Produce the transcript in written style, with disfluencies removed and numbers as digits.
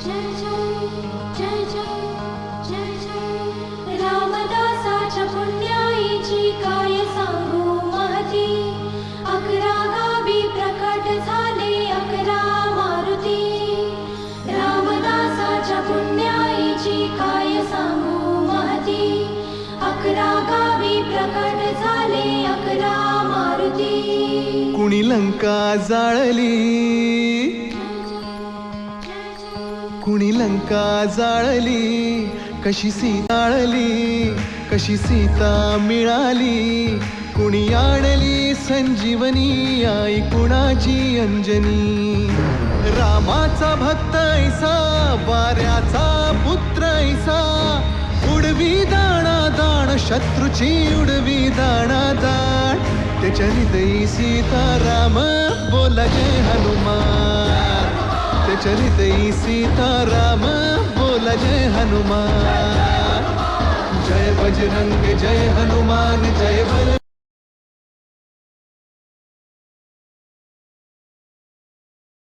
जय जय जय जय रामदासाच्या पुण्याईची काय सांगू महती. 11 गावी प्रकट झाले 11 मारुती. रामदासाच्या पुण्याईची काय सांगू महती. 11 गावी प्रकट झाले 11 मारुती. कुणी लंका जाळली, कुणी लंका जाळली, कशी सीताळली, कशी सीता मिळाली. कुणी आणली संजीवनी, आई कुणाची अंजनी. रामाचा भक्त ऐसा, वाऱ्याचा पुत्र ऐसा, उडवी दाणा दाण, शत्रूची उडवी दाणा दाण. त्याच्या हृदयी सीताराम, बोला जय हनुमान. त्याच्या हृदयी सीताराम, बोला जय हनुमान. जय बजरंग जय हनुमान, जय बल